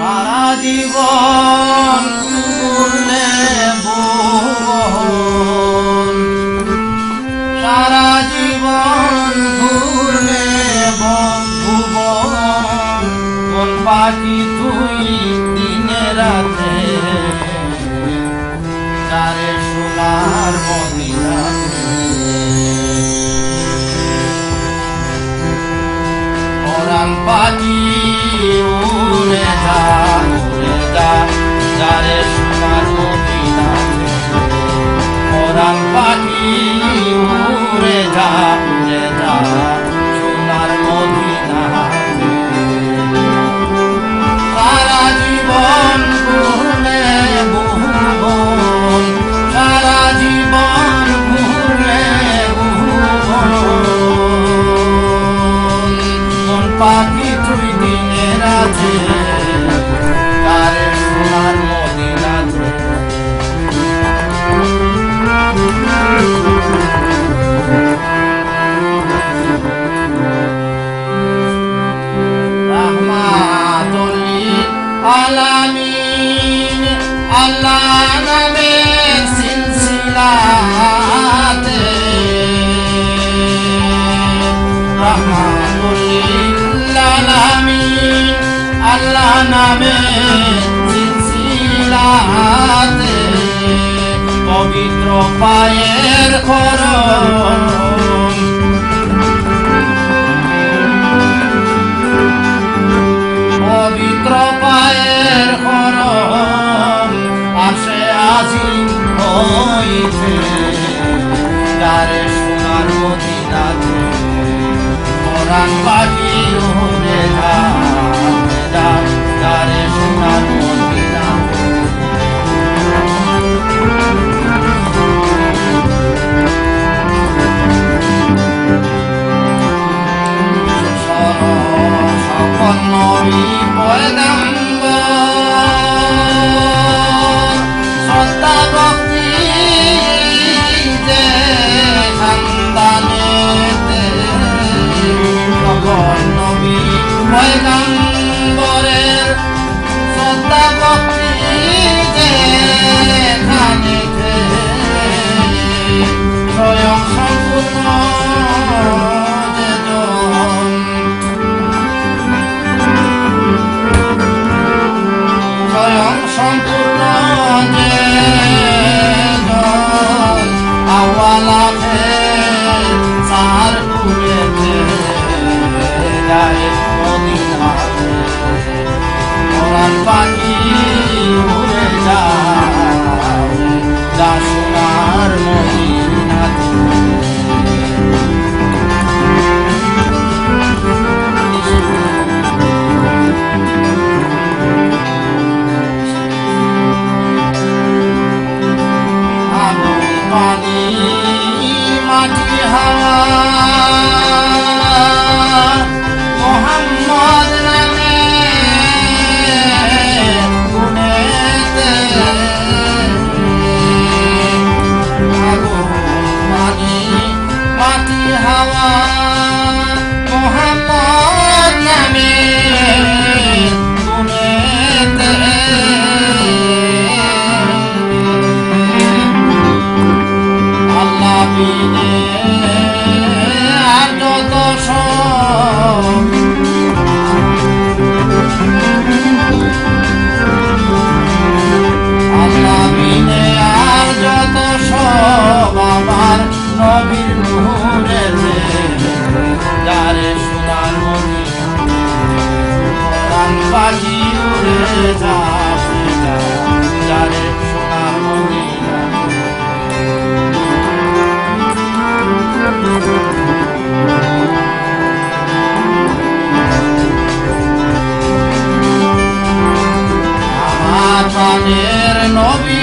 সারা জীবন ঘুরলে ভুবন, সারা জীবন ঘুরলে ভুবন, কোন পাখি তুই দিনে রাতে তারে সোনার মদিনাতে। পরাণ পাখি উড়ে যা যারে সোনার মদিনাতে। পরাণ পাখি উড়ে যা সোনার মদিনাতে। সারা জীবন ঘুরলে ভুবন, সারা জীবন ঘুরলে ভুবন, কোন পাখি তুই দিনে রাতে তারে সোনার মদিনাতে। রাহমাতুল লিল আলামিন আল্লাহ নামের সিলসিলাতে। রাহমাতুল লিল আলামিন আল্লাহ নামের সিলসিলাতে। পবিত্র পায়ের খরম, পবিত্র পায়ের খরম, আসে আজিম হইতে তারে সোনার মদিনাতে। পরাণ পাখি উড়ে যা তারে সোনার মদিনাতে। সকল নবী পয়গম্বর শ্রদ্ধা ভক্তি যে খানদানেতে। সকল নবী পয়গম্বরের শ্রদ্ধা ভক্তি যে খানেতে। স্বয়ং সম্পূর্ণ সম্পূর্ণ যে আওয়ালাতে সার পুরেতে যায় মদিনাতে। পরাণ পাখি উড়ে যা সোনার মদিনাতে। পানি মাটি হাওয়া মোহাম্মদ নামে গুনেতে। পানি মাটি হাওয়া মোহাম্মদ নামে গুনেতে। আর যত সব আল্লাহ বিনে আর যত সব আমার নবীর নূরেতে যারে সোনার মদিনাতে। পরাণ পাখি উড়ে যা যারে সোনার মদিনাতে। আমার প্রাণের নবী